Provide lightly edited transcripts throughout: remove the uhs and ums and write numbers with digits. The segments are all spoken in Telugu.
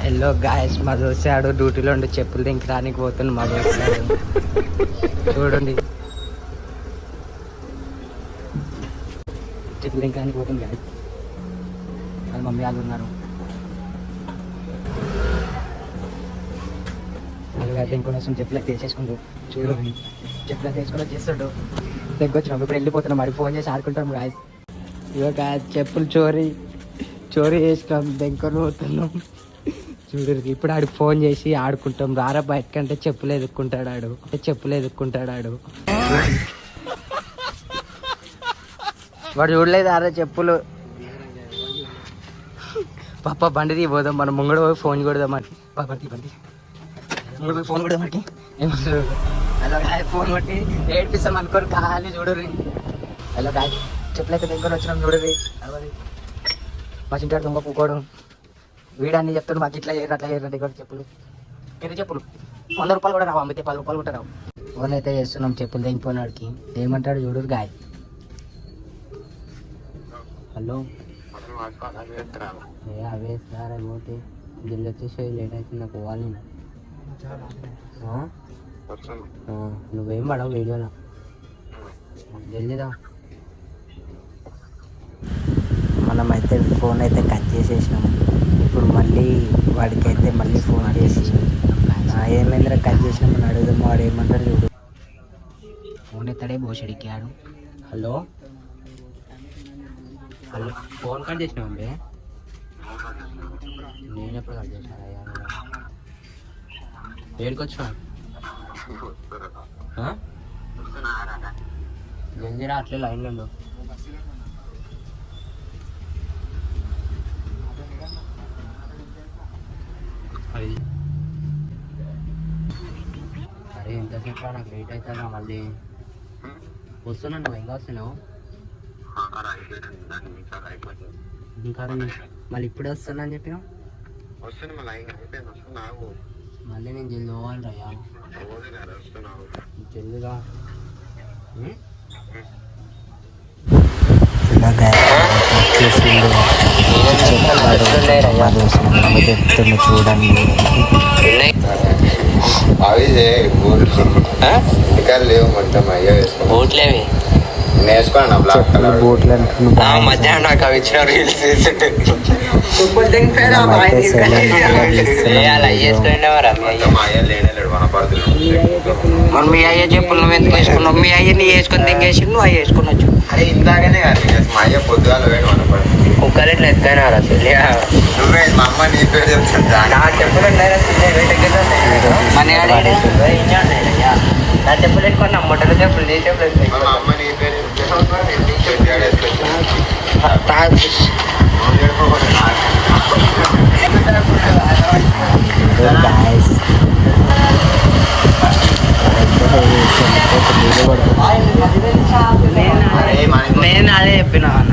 హలో గాయస్, మా దోస్తాడు డ్యూటీలో ఉండి చెప్పులు దింకడానికి పోతుంది. మా దోస్తాడు చూడండి, చెప్పులు దింకడానికి పోతుంది గాయస్. వాళ్ళ మమ్మీ వాళ్ళు ఉన్నారు. ఇంకొక చెప్పులు తీసేసుకుంటూ చూడండి, చెప్పులు తీసుకొని వచ్చేస్తాడు. దగ్గర వచ్చినాం, ఇప్పుడు వెళ్ళిపోతున్నాం. అడిగి ఫోన్ చేసి ఆడుకుంటాం గాయస్. ఇవో గాయస్, చెప్పులు చోరీ చేసినాం, దగ్గర పోతున్నాం. చూడరు, ఇప్పుడు ఆడికి ఫోన్ చేసి ఆడుకుంటాం. రారా బయటకంటే చెప్పులు ఎదుక్కుంటాడు. వాడు చూడలేదు ఆరా చెప్పులు. పాప బండి పోదాం, మనం ముంగడు పోయి ఫోన్ కొడదామని. బండి ఫోన్ కొడదామని ఏమంటారు. హలో గాయ, ఫోన్ కొట్టి ఏడిపిస్తాం అనుకోరు, ఖాళీ చూడరు. హలో గాయ, చెప్పులు అయితే దగ్గర వచ్చినాం చూడరు. మా చింటాడు దొంగ పూకోవడం, వీడన్నీ చెప్తాడు. మాకు ఇట్లా చేయరు, అట్లా చేయరు. దగ్గర చెప్పులు 100 రూపాయలు కూడా రావు, అమ్మితే 10 రూపాయలు కూడా రావు. ఫోన్ అయితే చేస్తున్నాం చెప్పులు తెగిపోయినాడికి. ఏమంటాడు చూడరు గాయ. హలో, అవే సార్ పోతే జిల్లు వచ్చేసి లేట్ అవుతుంది, నాకు పోవాలి. నువ్వేం పడవు వీడియోలో, జల్దీదా. మనమైతే ఫోన్ అయితే కట్ చేసేసినాము. ఇప్పుడు మళ్ళీ వాడికైతే మళ్ళీ ఫోన్ చేసి ఏమైందిరా కట్ చేసినామని అడుగుదాము. వాడు ఏమంటారు చూడు. ఫోన్ ఎత్తాడే బోషడికి ఆడు. హలో, ఫోన్ కట్ చేసినామండి. నేను ఎప్పుడు కట్ చేసినా? ఏడికి వచ్చినా? జల్దీరా, అట్లే లైన్లో ఉండు. అరే ఎంతసేపు నాకు లేట్ అవుతుందా? మళ్ళీ వస్తున్నాను. నువ్వు ఇంకా వస్తున్నావు? ఇంకా మళ్ళీ ఇప్పుడే వస్తున్నా అని చెప్పినా. మళ్ళీ నేను జల్ది పోవాలి రయ్యా, జల్దిగా. చూడండి, అవి ఇంకా లేవమంటాం. అయ్యో ఓట్లేవి నేర్చుకోండి. బోట్లు మధ్యాహ్నం నాకు అవి ఇచ్చిన రీల్స్ మరి మీ అయ్య చెప్పులు నువ్వు ఎందుకు వేసుకున్నావు? మీ అయ్యని వేసుకొని దింగేసి నువ్వు అయ్యి వేసుకున్నచ్చు. అరే ఇందాకనే మా అయ్య పొద్దుగాల వేడు మనపడి కుక్కలు ఇట్లా ఎత్తుకైనా నువ్వే మా అమ్మ నీ పేరు చెప్తాను. నా చెప్పులు నా చెప్పులు ఎక్కువ నమ్మటలు చెప్పులు నీ చెప్పులు మా అమ్మ నీ పేరు నేను అదే చెప్పినా అన్న.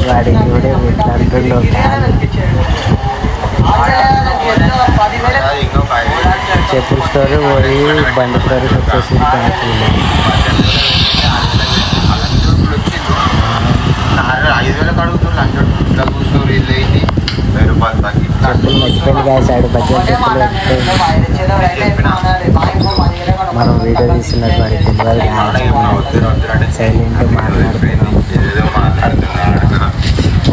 వాడి కూడా అంటుండో చెప్పుల స్టోరీ పోయి బండి స్టోరీకి వచ్చేసి చెప్పులు మర్చిపోయింది గాయ. సైడ్ బడ్జెట్ చెప్పులు మనం వీడియో తీస్తున్నట్టు వాడికి తెలియదు. సైలెంట్ మాట్లాడుతున్నాం.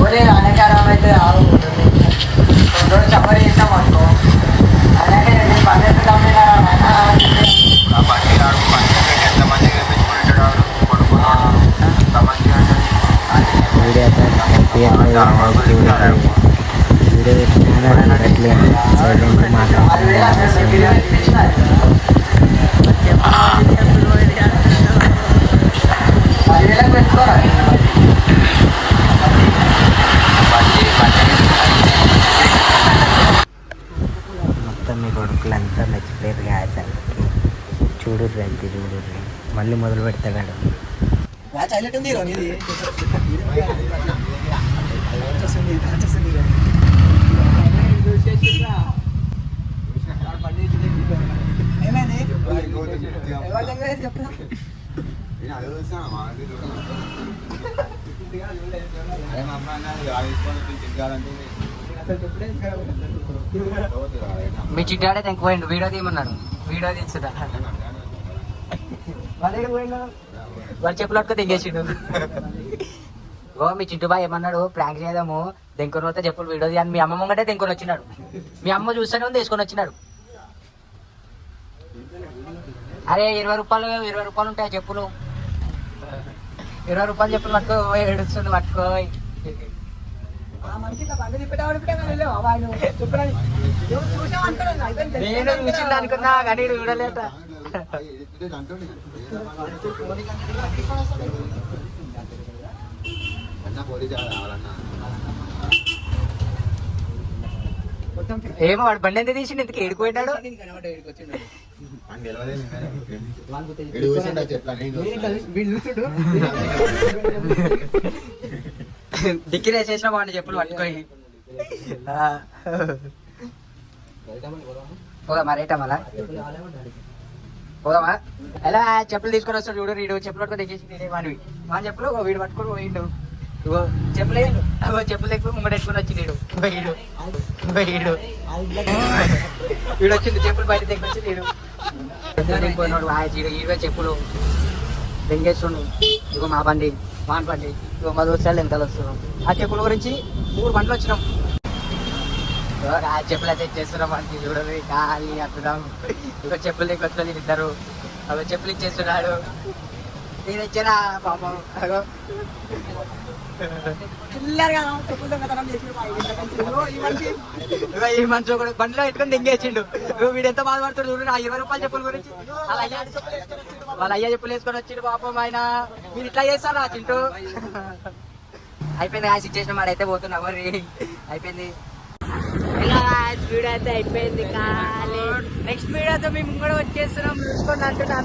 వీడియో పెట్టినా అట్లే సైలెంట్ మాట్లాడుతున్నాం. మొత్తం మీ కొడుకులంతా మర్చిపోయారు గాయసాలకి. చూడుర్రి అంతే, చూడుర్రి. మళ్ళీ మొదలు పెడతాడు. అదే మా అమ్మ అన్నది ఆవేసుకొని తిరగాలంటే మీ చిట్టాడే తెంకపోయిండు వీడియో తీయమన్నాడు వీడియో తీస్తున్నా వాడు చెప్పులు పట్టుకో తెంగేసిండు ఓ మీ చింటూ బాయ్ ఏమన్నాడు ప్రాంక్ చేద్దాము దెంకొని వస్తే చెప్పులు వీడియో తీయని మీ అమ్మ ముంగటే దెంకొని వచ్చినాడు మీ అమ్మ చూస్తూనే ఉంది తీసుకొని వచ్చినాడు అరే 20 రూపాయలు ఉంటాయి చెప్పులు 20 రూపాయలు చెప్పులు పట్టుకో ఏడుస్తుంది పట్టుకో నేను చూసింది అనుకున్నా కానీ చూడలేట ఏమో వాడు బండి ఎంత తీసిండు ఎందుకు ఏడుకోయినాడు డిక్కి వేసేసిన బాగుంది చెప్పులు పట్టుకొని పోదామా రేటా మళ్ళా పోదామా ఎలా చెప్పులు తీసుకొని వస్తాడు చూడు వీడు చెప్పులు పట్టుకొని తెచ్చేసి వాడివి మన చెప్పులు వీడు పట్టుకొని పోయిండు చెప్పులు చెప్పులు ఎక్కువ ముంగడు ఎట్టుకుని వచ్చి వీడు వచ్చింది చెప్పులు బయట తెచ్చి వీడు ఈడే చెప్పులు వెంకేశ్వరుడు ఇగో మా బండి వాన్ బండి ఇగో మా దోస్తాలు ఎంత వస్తున్నాం ఆ చెప్పుల గురించి 3 బండ్లు వచ్చినాం ఆ చెప్పులు అయితే ఇచ్చేస్తున్నాం మనకి చూడదు ఖాళీ అద్దుదాం ఇగో చెప్పులు దగ్గర ఇద్దరు అవి చెప్పులు ఇచ్చేస్తున్నాడు నేను ఇచ్చారా పాపం అగో ఈ మనిషి ఒకడు బండిలో పెట్టుకొని దింగేసిండు వీడు ఎంత బాధపడుతాడు చూడు నా 20 రూపాయల చెప్పుల గురించి వాళ్ళ అయ్యా చెప్పులు వేసుకొని వచ్చిండు పాపం ఆయన మీరు ఇట్లా చేస్తారా చింటూ అయిపోయింది ఆ సిచ్యువేషన్ మాడైతే పోతున్నా మరి అయిపోయింది వీడియో అయితే అయిపోయింది నెక్స్ట్ వీడియోతో మేము కూడా వచ్చేస్తున్నాం చూసుకోండి అంటున్నా